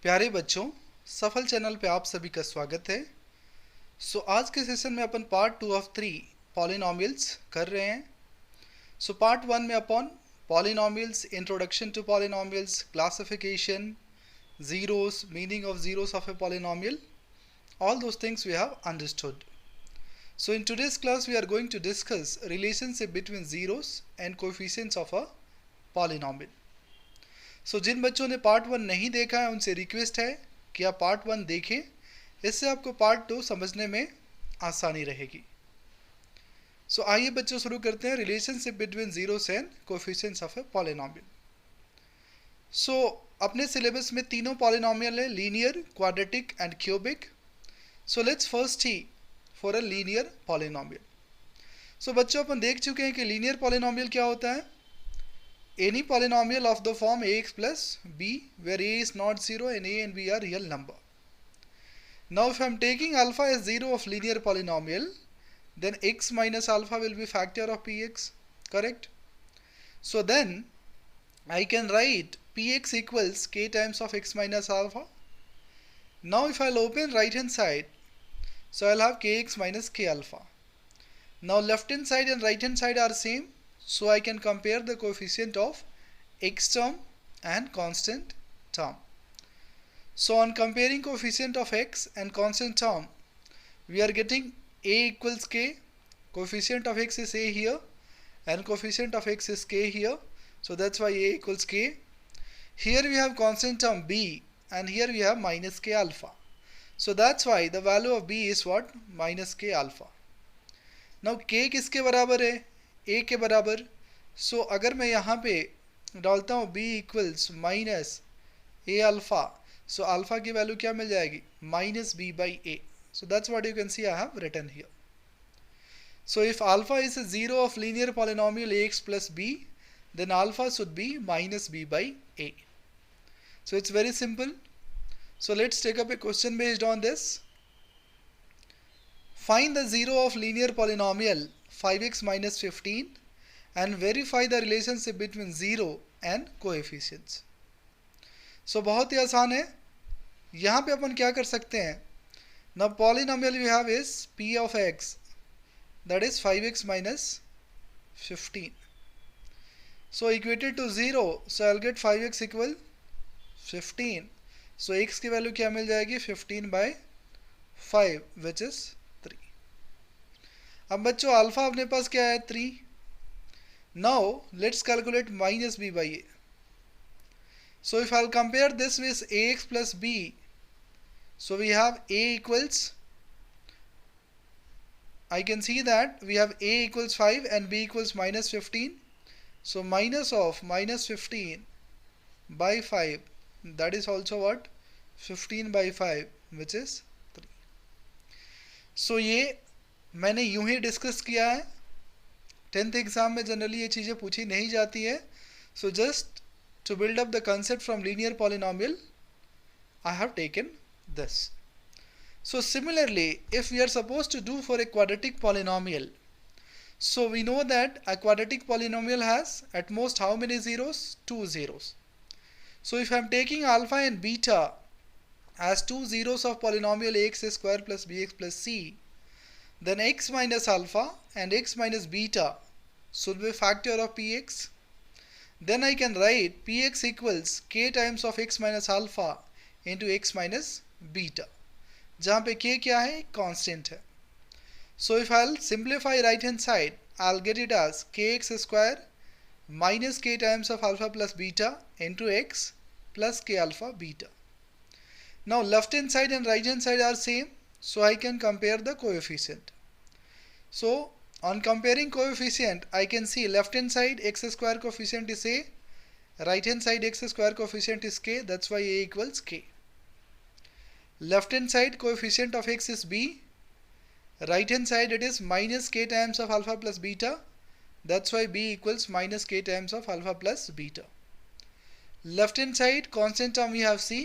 प्यारे बच्चों, सफल चैनल पे आप सभी का स्वागत है। आज के सेशन में अपन पार्ट 2 ऑफ 3 पॉलिनॉमियल्स कर रहे हैं। पार्ट 1 में अपन polynomials, introduction to polynomials, classification, zeros, meaning of zeros of a polynomial, all those things we have understood. In today's class we are going to discuss relationship between zeros and coefficients of a polynomial. जिन बच्चों ने part 1 नहीं देखा है उनसे request है कि आप part 1 देखें, इससे आपको पार्ट 2 समझने में आसानी रहेगी। आइए बच्चों शुरू करते हैं relationship between zeros and coefficients of A polynomial. अपने सिलेबस में तीनों पॉलिनॉमियल है, linear, quadratic and cubic. Let's first he for a linear polynomial. बच्चों अपन देख चुके हैं कि लीनियर पॉलिनॉमियल क्या होता है। Any polynomial of the form ax plus b where a is not 0 and a and b are real number. Now if I am taking alpha as 0 of linear polynomial, then x minus alpha will be factor of px, correct? So then I can write px equals k times of x minus alpha. Now if I'll open right hand side, so I'll have kx minus k alpha. Now left hand side and right hand side are same. So I can compare the coefficient of x term and constant term. So on comparing coefficient of x and constant term, we are getting a equals k. Coefficient of x is a here and coefficient of x is k here. So that's why a equals k. Here we have constant term b and here we have minus k alpha. So that's why the value of b is what? Minus k alpha. Now k किसके बराबर है? a के बराबर। अगर मैं यहाँ पे डालता हूँ b equals minus a alpha, alpha की वैल्यू क्या मिल जाएगी? Minus b by a. That's what you can see I have written here. If alpha is a zero of linear polynomial ax plus b, then alpha should be minus b by a. It's very simple. Let's take up a question based on this. Find the zero of linear polynomial 5x minus 15 and verify the relationship between zero and coefficients. बहुत ही आसान है। यहाँ पे अपन क्या कर सकते हैं? Now polynomial we have is p of x, that is 5x minus 15. Equated to 0, I'll get 5x equal 15. x की वैल्यू क्या मिल जाएगी? 15 by 5 which is 3. अब बच्चों अल्फा अपने पास क्या है? 3. Now let's calculate minus b by a. If I'll compare this with ax plus b, we have a equals, I can see that we have a equals 5 and b equals minus 15. Minus of minus 15 by 5, that is also what? 15 by 5 which is 3. ये मैंने यूं ही discuss किया है। 10th exam में generally ये चीज़ें पूछी नहीं जाती है। Just to build up the concept from linear polynomial I have taken this. Similarly, if we are supposed to do for a quadratic polynomial, we know that a quadratic polynomial has at most how many zeros? 2 zeros. If I am taking alpha and beta as 2 zeros of polynomial ax square plus bx plus c, then x minus alpha and x minus beta should be factor of px. Then I can write px equals k times of x minus alpha into x minus beta, जहाँ पे k क्या है? Constant है. If I'll simplify right hand side, I'll get it as kx square minus k times of alpha plus beta into x plus k alpha beta. Now left hand side and right hand side are same, I can compare the coefficient. On comparing coefficient, I can see left hand side x square coefficient is a, right hand side x square coefficient is k, that's why a equals k. Left hand side coefficient of x is b, right hand side it is minus k times of alpha plus beta, that's why b equals minus k times of alpha plus beta. Left hand side constant term we have c,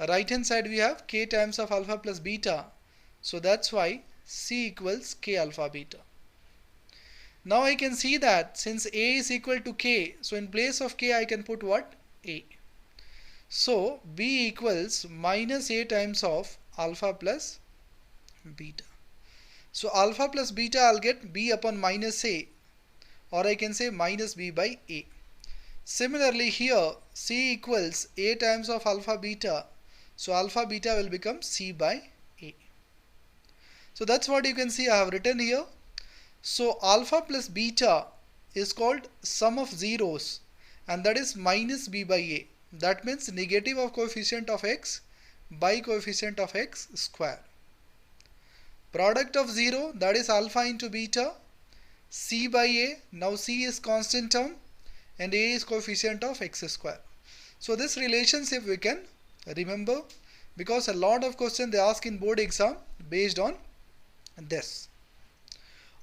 right hand side we have k times of alpha plus beta, that's why c equals k alpha beta. Now I can see that since a is equal to k, in place of k I can put what? A. So b equals minus a times of alpha plus beta. So alpha plus beta, I'll get b upon minus a, or I can say minus b by a. Similarly here, c equals a times of alpha beta, so alpha beta will become c by a. So that's what you can see I have written here. So alpha plus beta is called sum of zeros, and that is minus b by a. That means negative of coefficient of x by coefficient of x square. Product of 0, that is alpha into beta, c by a. Now c is constant term and a is coefficient of x square. So this relationship we can remember, because a lot of questions they ask in board exam based on this.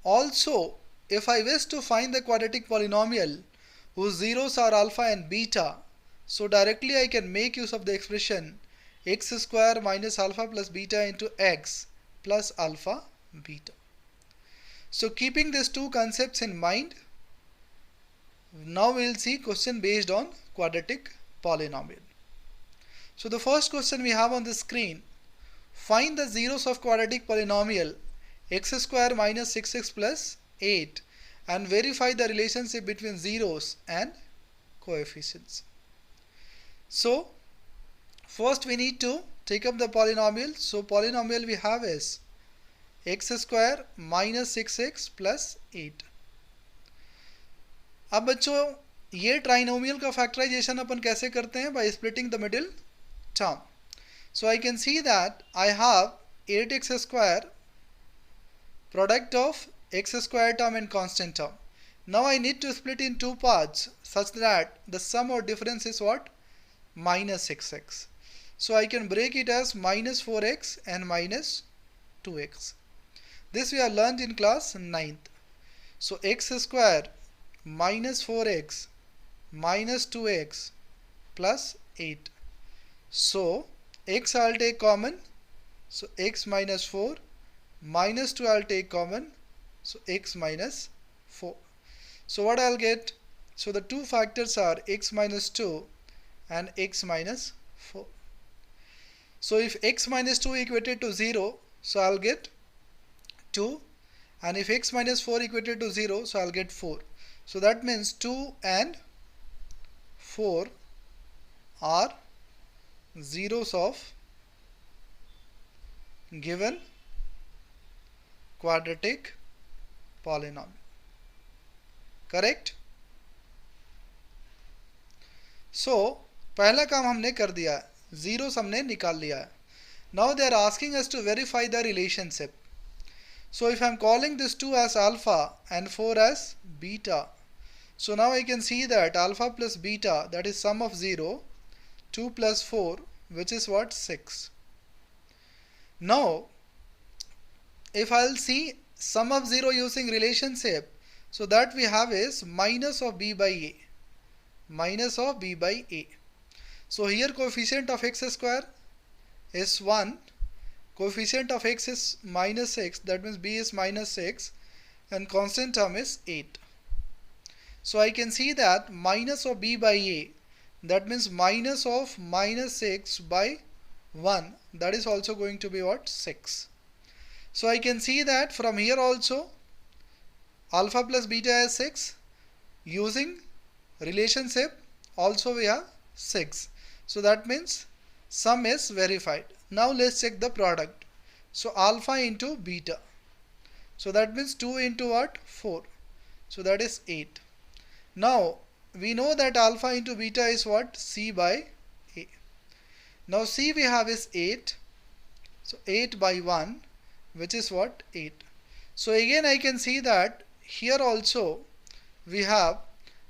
Also, if I wish to find the quadratic polynomial whose zeros are alpha and beta, so directly I can make use of the expression x square minus alpha plus beta into x plus alpha beta. So keeping these two concepts in mind, now we will see question based on quadratic polynomial. So the first question we have on the screen: find the zeros of quadratic polynomial x square minus 6x plus 8 and verify the relationship between zeros and coefficients. So first we need to take up the polynomial. So polynomial we have is x square minus 6x plus 8. अब बच्चों ये trinomial का factorisation अपन कैसे करते हैं? By splitting the middle term. So I can see that I have 8x square product of x square term and constant term. Now I need to split in two parts such that the sum or difference is what? Minus 6x. So I can break it as minus 4x and minus 2x. This we have learned in class 9th. So x square minus 4x minus 2x plus 8. So x I'll take common, so x minus 4, minus 2 I'll take common, so x minus 4. So what I'll get? So the two factors are x minus 2 and x minus 4. So if x minus 2 equated to 0, so I'll get 2, and if x minus 4 equated to 0, so I'll get 4. So that means 2 and 4 are zeros of given quadratic polynomial. Correct? So पहला काम हमने कर दिया है, zeros हमने निकाल लिया है. Now they are asking us to verify the relationship. So if I am calling this 2 as alpha and 4 as beta, so now I can see that alpha plus beta, that is sum of 0, 2 plus 4, which is what? 6. Now if I'll see sum of 0 using relationship, so that we have is minus of b by a, minus of b by a. So here coefficient of x square is 1, coefficient of x is minus 6, that means b is minus 6, and constant term is 8. So I can see that minus of b by a, that means minus of minus 6 by 1, that is also going to be what? 6. So I can see that from here also alpha plus beta is 6, using relationship also we have 6. So that means sum is verified. Now let's check the product. So alpha into beta, so that means 2 into what? 4, so that is 8. Now we know that alpha into beta is what? C by a. Now C we have is 8, so 8 by 1, which is what? 8. So again I can see that here also we have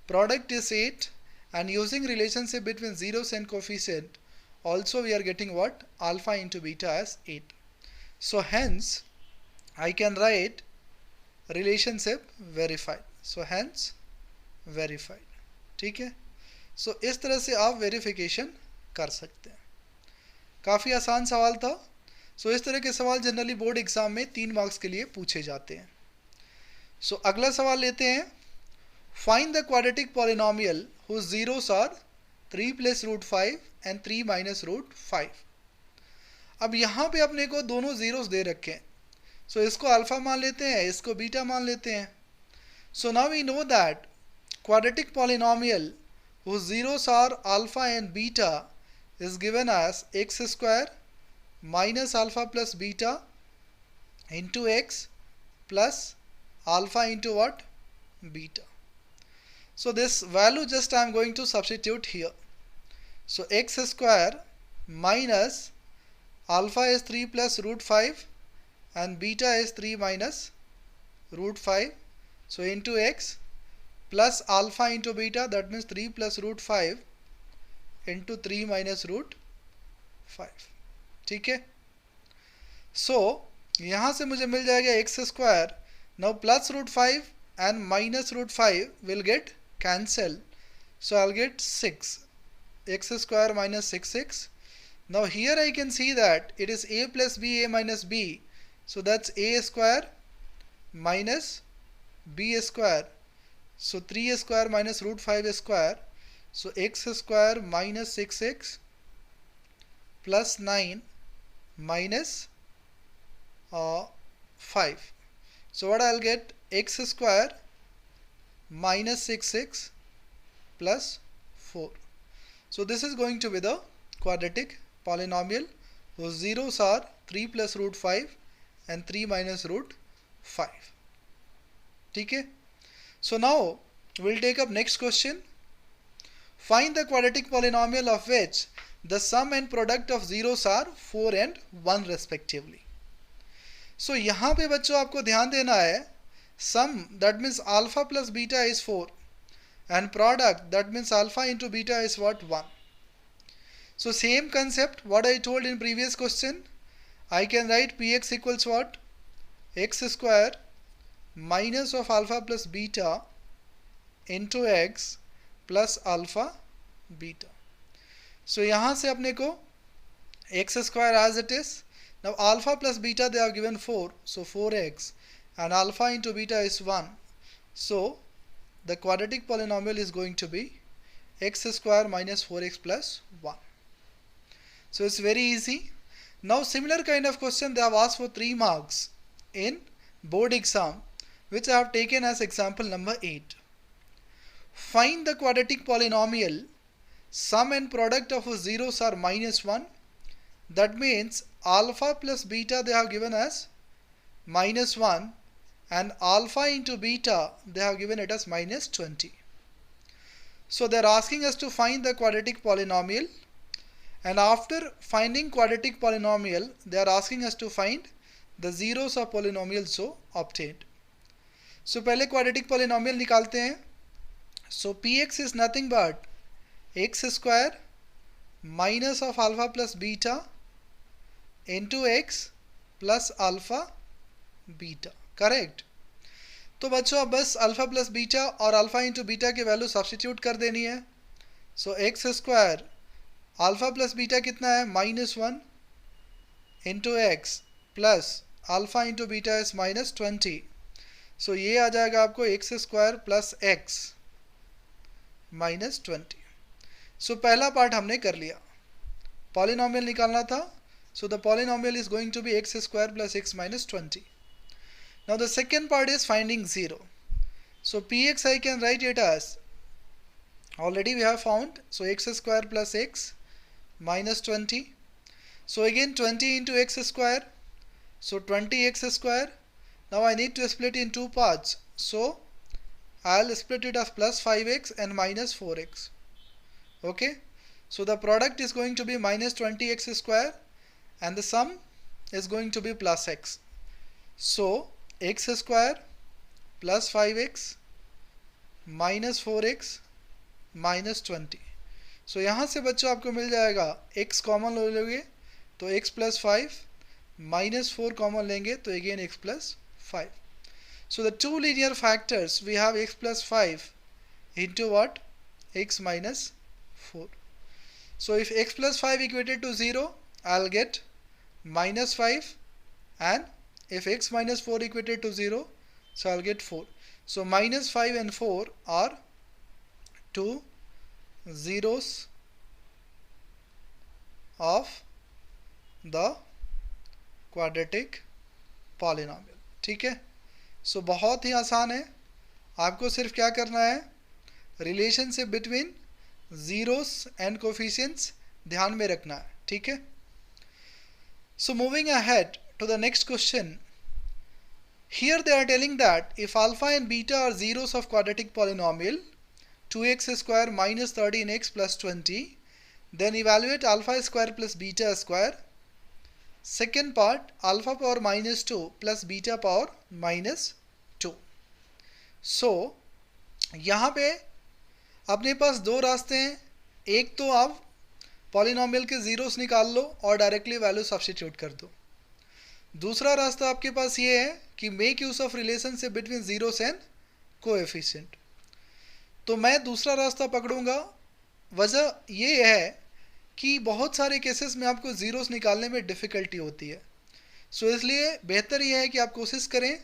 product is 8, and using relationship between zeros and coefficient also we are getting what? Alpha into beta as 8. So hence I can write relationship verified. So hence verified. ठीक है? So इस तरह से आप verification कर सकते हैं. काफ़ी आसान सवाल था. सो इस तरह के सवाल जनरली बोर्ड एग्जाम में 3 मार्क्स के लिए पूछे जाते हैं. सो अगला सवाल लेते हैं. Find the quadratic polynomial whose zeros are 3 plus root 5 and 3 minus root 5। अब यहाँ पे अपने को दोनों जीरोस दे रखे हैं, सो इसको अल्फा मान लेते हैं, इसको बीटा मान लेते हैं। So now we know that quadratic polynomial whose zeros are alpha and beta is given as x square minus alpha plus beta into x plus alpha into what? Beta. So this value just I am going to substitute here. So x square minus alpha is 3 plus root 5 and beta is 3 minus root 5. So into x plus alpha into beta, that means 3 plus root 5 into 3 minus root 5। ठीक है, सो यहाँ से मुझे मिल जाएगा X square. Now plus root 5 and minus root 5 will get cancel, so I'll get 6 x square minus 6x. Now here I can see that it is a plus b, a minus b, so that's a square minus b square. So 3 square minus root 5 square, so x square minus 6x plus 9 minus 5. So what I'll get? X square minus 6x plus 4. So this is going to be the quadratic polynomial whose zeros are 3 plus root 5 and 3 minus root 5. ठीक है, so now we'll take up next question. Find the quadratic polynomial of which the sum and product of zeros are 4 and 1 respectively. So यहाँ पे बच्चों आपको ध्यान देना है, sum that means alpha plus beta is 4 and product that means alpha into beta is what? 1. So same concept what I told in previous question, I can write px equals what? X square minus of alpha plus beta into x plus alpha beta. So यहाँ से अपने को x square as it is. Now alpha plus beta they have given 4, so 4x and alpha into beta is 1. So the quadratic polynomial is going to be x square minus 4x plus 1. So it's very easy. Now similar kind of question they have asked for 3 marks in board exam, which I have taken as example number 8. Find the quadratic polynomial sum and product of whose zeros are minus 1. That means alpha plus beta they have given as minus 1 and alpha into beta they have given it as minus 20. So they are asking us to find the quadratic polynomial, and after finding quadratic polynomial they are asking us to find the zeros of polynomial so obtained. So पहले quadratic polynomial निकालते हैं. So px is nothing but x square minus of alpha plus beta into x plus alpha beta, करेक्ट. तो बच्चों अब बस alpha plus beta और alpha into beta की वैल्यू सब्सटीट्यूट कर देनी है. So x square alpha plus beta कितना है? Minus 1 into x plus alpha into beta is minus 20. So ये आ जाएगा आपको x square plus x minus 20. So पहला पार्ट हमने कर लिया, पॉलिनोमियल निकालना था. So the polynomial is going to be x square plus x minus 20. Now the second part is finding 0. So px I can write it as, already we have found, so x square plus x minus 20. So again 20 into x square, so 20x square. Now I need to split in two parts, so I'll split it as plus 5x and minus 4x. Okay, so the product is going to be minus 20x square and the sum is going to be plus x. So x square plus 5x minus 4x minus 20. So यहाँ से बच्चों आपको मिल जाएगा x common ले लोगे तो x plus 5 minus 4 common लेंगे तो again x plus 5. So the two linear factors we have x plus 5 into what? X minus 4. So if x plus 5 equated to 0, I'll get minus 5, and if x minus 4 equated to 0, so I'll get 4. So minus 5 and 4 are two zeros of the quadratic polynomial. ठीक है, सो बहुत ही आसान है, आपको सिर्फ क्या करना है, relationship between zeros and coefficients ध्यान में रखना है। ठीक है, so moving ahead to the next question, here they are telling that if alpha and beta are zeros of quadratic polynomial 2x square minus 13x plus 20, then evaluate alpha square plus beta square. Second part, alpha power minus 2 plus beta power minus 2. So यहाँ पे अपने पास दो रास्ते हैं, एक तो आप polynomial के ज़ीरोस निकाल लो और डायरेक्टली वैल्यू सब्स्टिट्यूट कर दो। दूसरा रास्ता आपके पास ये है कि make use of relationship between zeros and coefficient. तो मैं दूसरा रास्ता पकड़ूंगा। वजह ये है कि बहुत सारे केसेस में आपको ज़ीरोस निकालने में डिफ़िकल्टी होती है, सो इसलिए बेहतर ये है कि आप कोशिश करें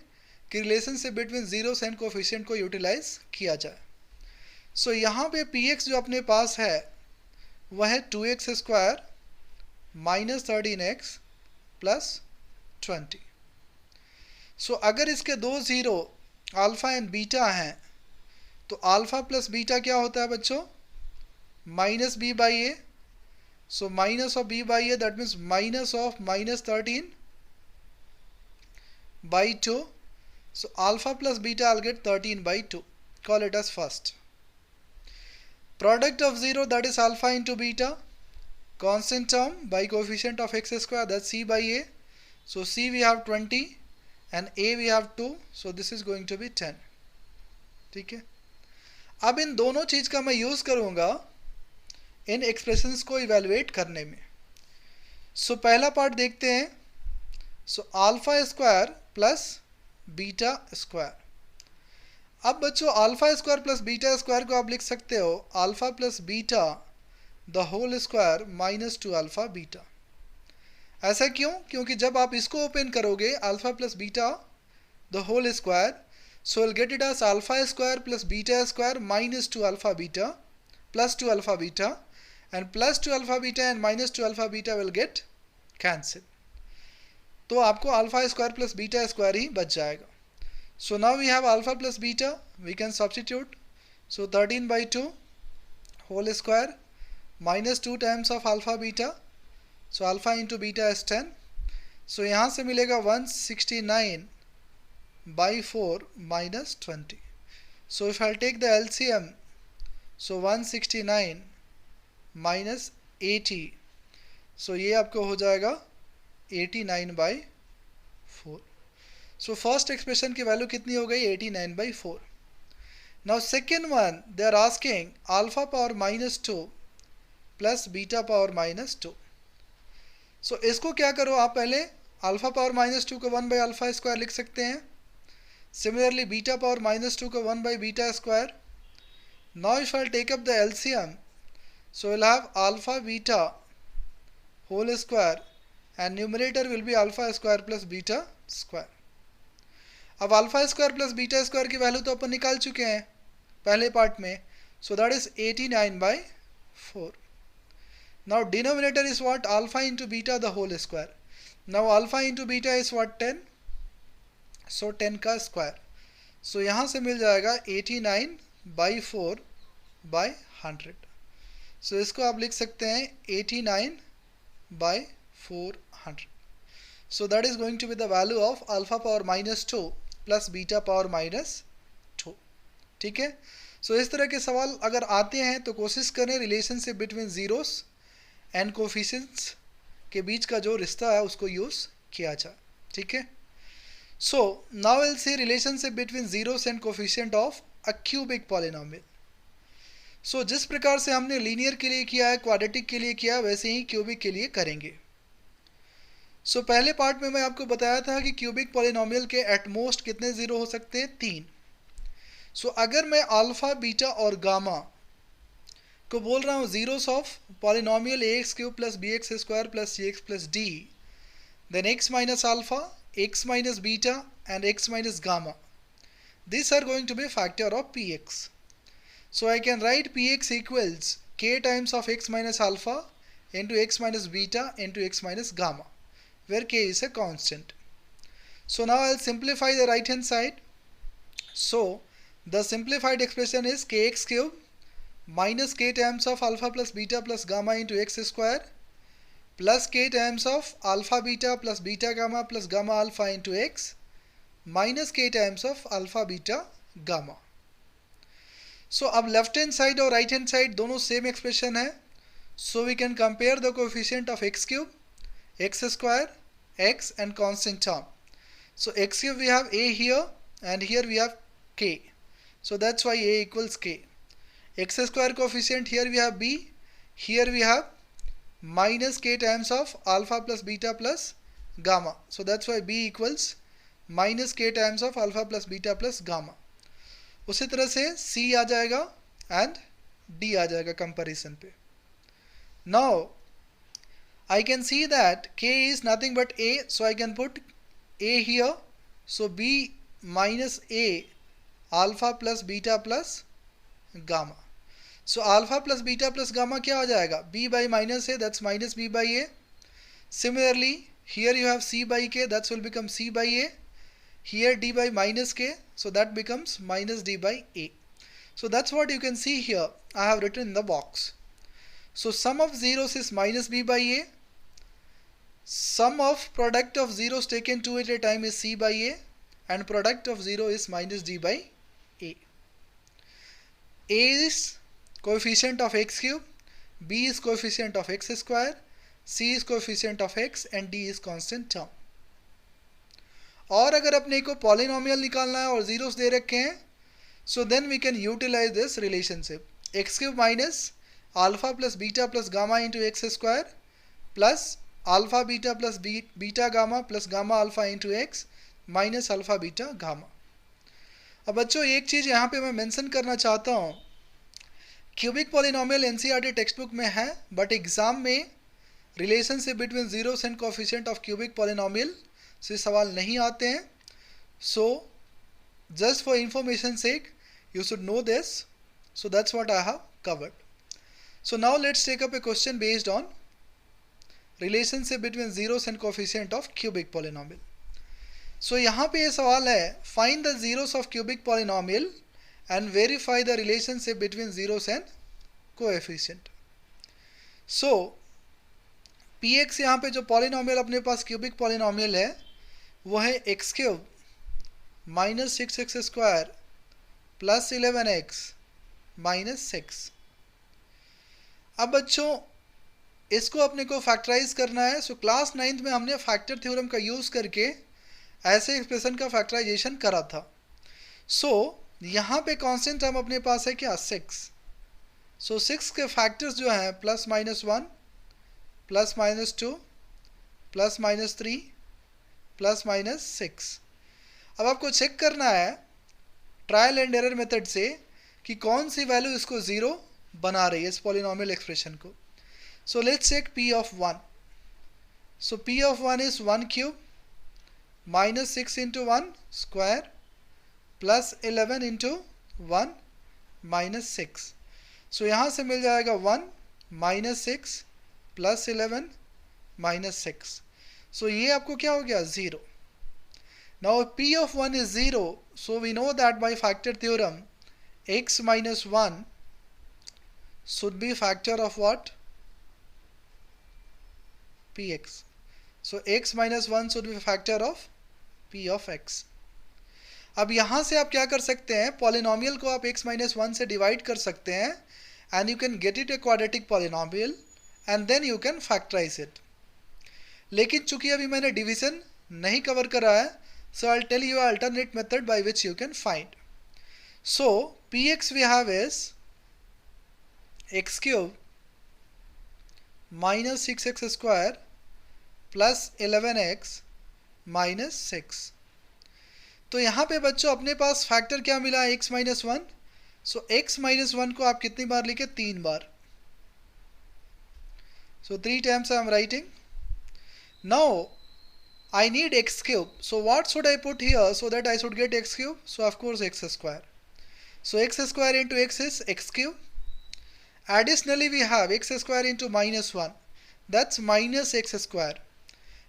कि relationship between zeros and coefficient को यूटिलाइज किया जाए। सो यहाँ पे px जो अपने पास है वह है 2x square minus 13x plus 20। सो अगर इसके दो ज़ीरो अल्फ़ा एंड बीटा हैं तो अल्फ़ा प्लस बीटा क्या होता है बच्चों, minus B by A. So minus of B by A that means minus of minus 13 by 2। So alpha plus beta I'll get 13 by 2. Call it as first. Product of 0 that is alpha into beta, constant term by coefficient of x square that's c by a. So c we have 20 and a we have 2, so this is going to be 10. ठीक है, अब इन दोनों चीज़ का मैं use करूँगा इन expressions को evaluate करने में। सो पहला पार्ट देखते हैं। So alpha square plus beta square. अब बच्चों alpha square plus beta square को आप लिख सकते हो alpha plus beta the whole square minus 2 alpha beta. ऐसा क्यों? क्योंकि जब आप इसको ओपन करोगे alpha plus beta the whole square, so we'll get it as alpha square plus beta square minus 2 alpha beta plus 2 alpha beta, and plus 2 alpha beta and minus 2 alpha beta will get cancelled. तो आपको alpha square plus beta square ही बच जाएगा। So now we have alpha plus beta, we can substitute. So 13 by 2 whole square minus 2 times of alpha beta, so alpha into beta is 10. So यहाँ से मिलेगा 169 by 4 minus 20. So if I'll take the LCM, so 169 minus 80, so ये आपको हो जाएगा 89 by 4. So first expression की value कितनी हो गई, 89 by 4. Now second one they are asking alpha power minus 2 plus beta power minus 2. So इसको क्या करो आप, पहले alpha power minus 2 को 1 by alpha square लिख सकते हैं। Similarly beta power minus 2 को 1 by beta square. Now if I'll take up the LCM, so we'll have alpha beta whole square and numerator will be alpha square plus beta square. अब alpha square plus beta square की value तो अपन निकाल चुके हैं पहले part में, so that is 89 by 4. Now denominator is what, alpha into beta the whole square. Now alpha into beta is what, 10. सो 10 का square, सो यहाँ से मिल जाएगा 89 बाई 4 बाई 100। सो इसको आप लिख सकते हैं 89 by 400। So that is going to be the value of alpha power minus 2 plus beta power minus 2। ठीक है, सो इस तरह के सवाल अगर आते हैं तो कोशिश करें relationship between zeros and coefficients के बीच का जो रिश्ता है उसको यूज़ किया जाए। ठीक है, so now we'll see relationship between zeros and coefficient of a cubic polynomial. so जिस प्रकार से हमने लीनियर के लिए किया है, क्वाड्रेटिक के लिए किया है, वैसे ही क्यूबिक के लिए करेंगे। so पहले पार्ट में मैं आपको बताया था कि क्यूबिक पॉलिनोमियल के एट मोस्ट कितने ज़ीरो हो सकते हैं, 3। so अगर मैं अल्फ़ा बीटा और गामा को बोल रहा हूँ zeros of polynomial ax cube plus B X square plus C X plus D, then x minus alpha, x minus beta and x minus gamma, these are going to be factor of px. So I can write px equals k times of x minus alpha into x minus beta into x minus gamma, where k is a constant. So now I'll simplify the right hand side. So the simplified expression is kx cube minus k times of alpha plus beta plus gamma into x square plus k times of alpha beta plus beta gamma plus gamma alpha into x minus k times of alpha beta gamma. So अब left hand side और right hand side दोनों same expression है. So we can compare the coefficient of x cube, x square, x and constant term. So x cube we have a here and here we have k. So that's why a equals k. X square coefficient here we have b, here we have minus k times of alpha plus beta plus gamma. So that's why b equals minus k times of alpha plus beta plus gamma. उसी तरह से c आ जाएगा and d आ जाएगा comparison पे. Now I can see that k is nothing but a, so I can put a here. So b minus a alpha plus beta plus gamma. So alpha plus beta plus gamma क्या हो जाएगा? b by minus a, that's minus b by a. Similarly here you have c by k, that will become c by a. Here d by minus k, so that becomes minus d by a. So that's what you can see here. I have written in the box. So sum of zeros is minus b by a. Sum of product of zeros taken two at a time is c by a, and product of 0 is minus d by a. A is coefficient of x cube, b is coefficient of x square, c is coefficient of x and d is constant term. और अगर अपने को polynomial निकालना है और zeros दे रखे हैं, so then we can utilize this relationship. x cube minus alpha plus beta plus gamma into x square plus alpha beta plus beta gamma plus gamma alpha into x minus alpha beta gamma. अब बच्चों एक चीज़ यहाँ पे मैं mention करना चाहता हूँ, cubic polynomial NCERT text book में है, बट एग्ज़ाम में relationship between zeros and coefficient of cubic polynomial से सवाल नहीं आते हैं. So just for information sake you should know this. So that's what I have covered. So now let's take up a question based on relationship between zeros and coefficient of cubic polynomial. So यहाँ पे ये सवाल है, find the zeros of cubic polynomial and verify the relationship between zeros and coefficient. So px यहाँ पे जो polynomial अपने पास cubic polynomial है वो है x cube minus 6x square plus 11x minus 6. अब बच्चों इसको अपने को फैक्टराइज करना है. सो क्लास 9th में हमने फैक्टर थ्योरम का यूज़ करके ऐसे एक्सप्रेशन का फैक्टराइजेशन करा था. सो यहाँ पे कांस्टेंट टर्म अपने पास है क्या? 6. सो 6 के फैक्टर्स जो हैं plus minus 1 plus minus 2 plus minus 3 plus minus 6. अब आपको चेक करना है ट्रायल एंड एरर मेथड से कि कौन सी वैल्यू इसको ज़ीरो बना रही है इस पॉलिनोमियल एक्सप्रेशन को. So let's check p of 1. So p of 1 is 1 cube minus 6 into 1 square plus 11 into 1 minus 6. सो यहाँ से मिल जाएगा 1 minus 6 plus 11 minus 6. सो ये आपको क्या हो गया? 0. Now p of 1 is 0, so we know that by factor theorem x minus 1 should be factor of what? px. So x minus 1 should be factor of p of x. अब यहाँ से आप क्या कर सकते हैं, पॉलिनोमियल को आप x minus 1 से डिवाइड कर सकते हैं and you can get it a quadratic polynomial and then you can factorize it. लेकिन चूंकि अभी मैंने डिवीजन नहीं कवर करा है, so I'll tell you an alternate method by which you can find. So px we have is x cube minus 6x square plus 11x minus 6. तो यहाँ पे बच्चों अपने पास फैक्टर क्या मिला है? x minus 1. So x minus 1 को आप कितनी बार लिखे? 3 बार. So 3 times I am writing. Now I need x cube. So what should I put here so that I should get x cube? So of course x square. So x square into x is x cube. Additionally we have x square into minus 1. That's minus x square.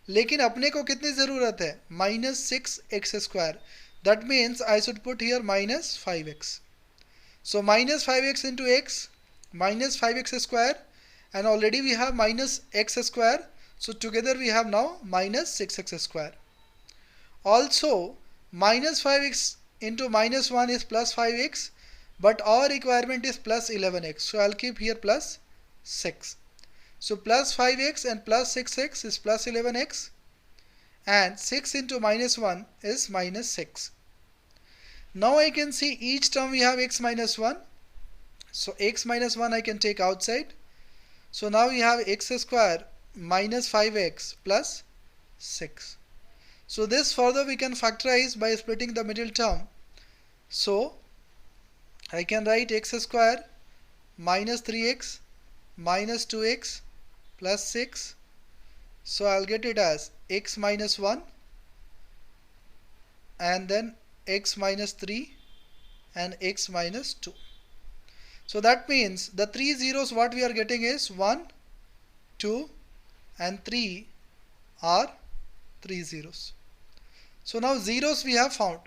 लेकिन अपने को कितनी ज़रूरत है, minus 6x square, that means I should put here minus 5x. So minus 5x into x, minus 5x square, and already we have minus x square, so together we have now minus 6x square. Also minus 5x into minus 1 is plus 5x, but our requirement is plus 11x, so I'll keep here plus 6. So plus 5x and plus 6x is plus 11x, and 6 into minus 1 is minus 6. Now I can see each term we have x minus 1. So x minus 1 I can take outside. So now we have x square minus 5x plus 6. So this further we can factorize by splitting the middle term. So I can write x square minus 3x minus 2x plus 6. So I'll get it as x minus 1 and then x minus 3 and x minus 2. So that means the three zeros what we are getting is 1, 2 and 3 are 3 zeros. So now zeros we have found.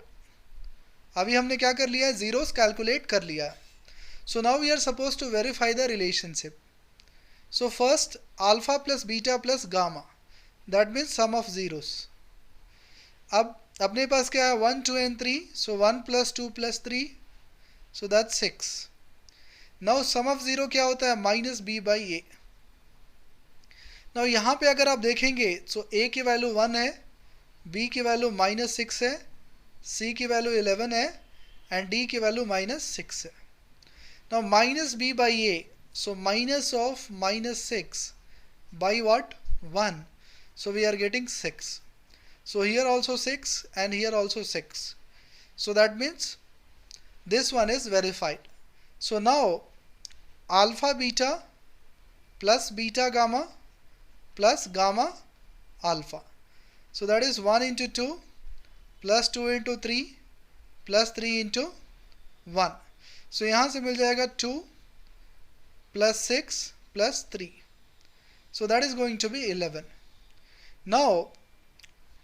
अभी हमने क्या कर लिया है, zeros calculate कर लिया है. So now we are supposed to verify the relationship. So first alpha plus beta plus gamma, that means sum of zeros. अब अपने पास क्या है, 1, 2 and 3, so 1 plus 2 plus 3, so that's 6. Now sum of zero क्या होता है, minus b by a. Now यहाँ पे अगर आप देखेंगे so a की वैल्यू 1 है, b की वैल्यू minus 6 है, c की वैल्यू 11 है and d की वैल्यू minus 6 है. Now minus b by a, so minus of minus 6 by what, 1, so we are getting 6. So here also 6 and here also 6. So that means this one is verified. So now alpha beta plus beta gamma plus gamma alpha. So that is 1 into 2 plus 2 into 3 plus 3 into 1. So यहाँ से मिल जाएगा 2 plus 6 plus 3. So that is going to be 11. Now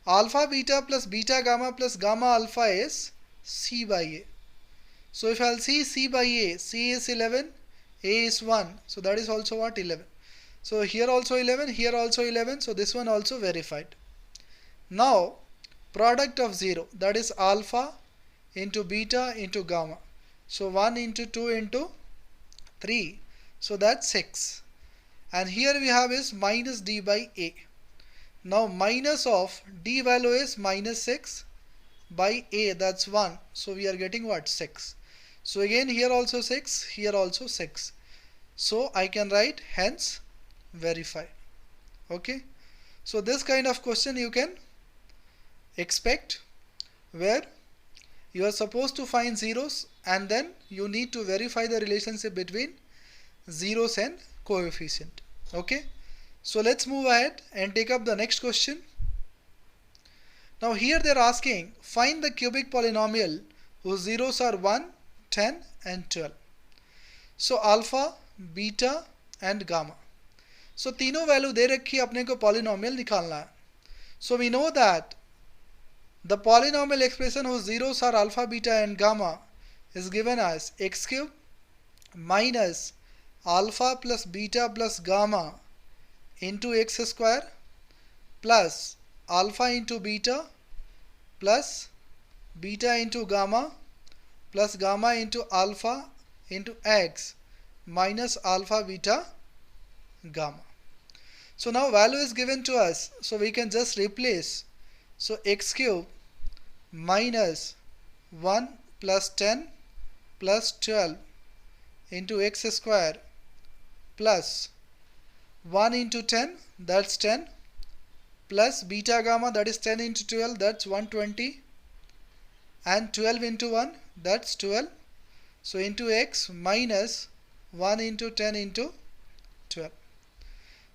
alpha beta plus beta gamma plus gamma alpha is c by a. So if I'll see c by a, c is 11, a is 1, so that is also what, 11. So here also 11, here also 11, so this one also verified. Now product of 0, that is alpha into beta into gamma. So 1 into 2 into 3, so that's 6. And here we have is minus d by a. Now minus of d value is minus 6 by a, that's 1, so we are getting what, 6. So again here also 6, here also 6. So I can write hence verify. Okay, so this kind of question you can expect, where you are supposed to find zeros and then you need to verify the relationship between zeros and coefficient. Okay, so let's move ahead and take up the next question. Now here they are asking, find the cubic polynomial whose zeros are 1, 10 and 12. So alpha, beta and gamma. So तीनों value दे रखी है, अपने को polynomial निकालना है. So we know that the polynomial expression whose zeros are alpha, beta and gamma is given as x cube minus alpha plus beta plus gamma into x square plus alpha into beta plus beta into gamma plus gamma into alpha into x minus alpha beta gamma. So now value is given to us, so we can just replace. So x cube minus 1 plus 10 plus 12 into x square plus 1 into 10, that's 10, plus beta gamma, that is 10 into 12, that's 120, and 12 into 1, that's 12. So into x minus 1 into 10 into 12.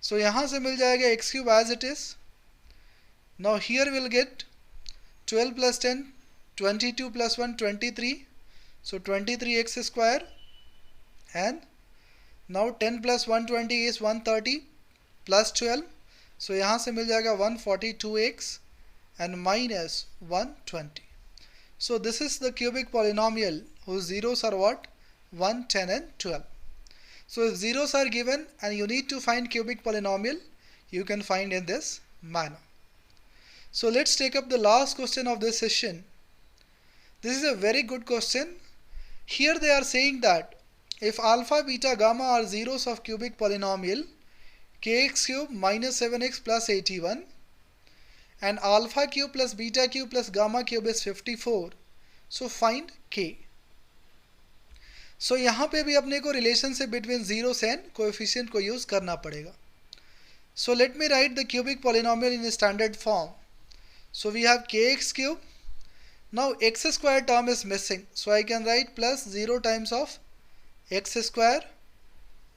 So यहाँ से मिल जाएगा x cube as it is. Now here we'll get 12 plus 10, 22 plus 1, 23. So 23x square, and now 10 plus 120 is 130 plus 12, सो यहाँ से मिल जाएगा 142x and minus 120. So this is the cubic polynomial whose zeros are what? 1, 10 and 12. So if zeros are given and you need to find cubic polynomial, you can find in this manner. So let's take up the last question of this session. This is a very good question. Here they are saying that if alpha, beta, gamma are zeros of cubic polynomial kx cube minus 7x plus 81, and alpha cube plus beta cube plus gamma cube is 54, so find k. So यहाँ पे भी अपने को relationship between zeros and coefficient को use करना पड़ेगा. So let me write the cubic polynomial in a standard form. So we have kx cube. Now x square term is missing, so I can write plus 0 times of x square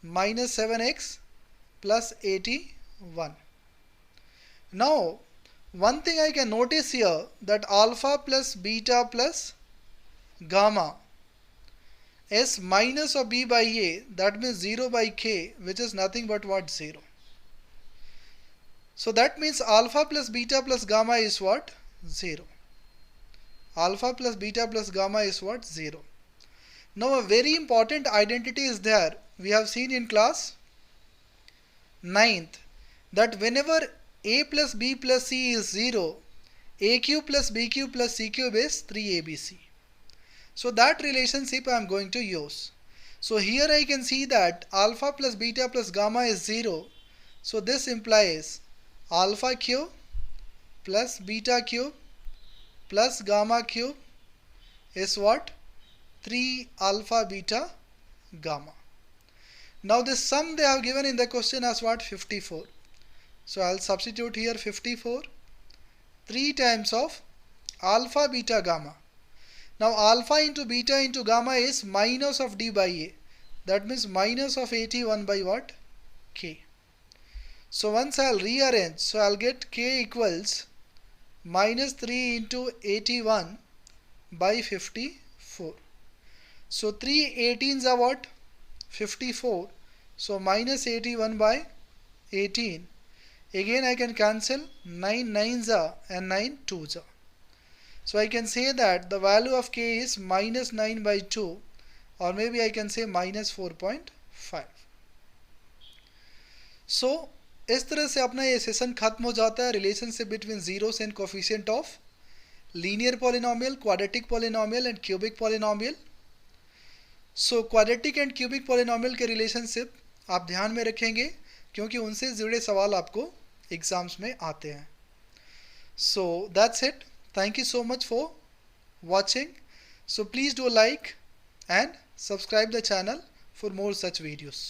minus 7x plus 81. Now one thing I can notice here, that alpha plus beta plus gamma is minus of b by a, that means 0 by k, which is nothing but what? 0. So that means alpha plus beta plus gamma is what? 0. Alpha plus beta plus gamma is what? 0. Now a very important identity is there. We have seen in class 9th that whenever a plus b plus c is 0, a cube plus b cube plus c cube is 3abc. So that relationship I am going to use. So here I can see that alpha plus beta plus gamma is 0. So this implies alpha cube plus beta cube plus gamma cube is what? 3 alpha beta gamma. Now this sum they have given in the question as what? 54. So I'll substitute here 54. 3 times of alpha beta gamma. Now alpha into beta into gamma is minus of d by a. That means minus of 81 by what? K. So once I'll rearrange, so I'll get k equals minus 3 into 81 by 54. So 3 18s are what? 54. So minus 81 by 18. Again I can cancel 9 9s are and 9 2s are. So I can say that the value of k is minus 9 by 2, or maybe I can say minus 4.5. So इस तरह से अपना ये session खत्म हो जाता है relationship between zeros and coefficient of linear polynomial, quadratic polynomial and cubic polynomial. So quadratic and cubic polynomial के रिलेशनशिप आप ध्यान में रखेंगे क्योंकि उनसे जुड़े सवाल आपको एग्जाम्स में आते हैं. So that's it. Thank you so much for watching. So please do like and subscribe the channel for more such videos.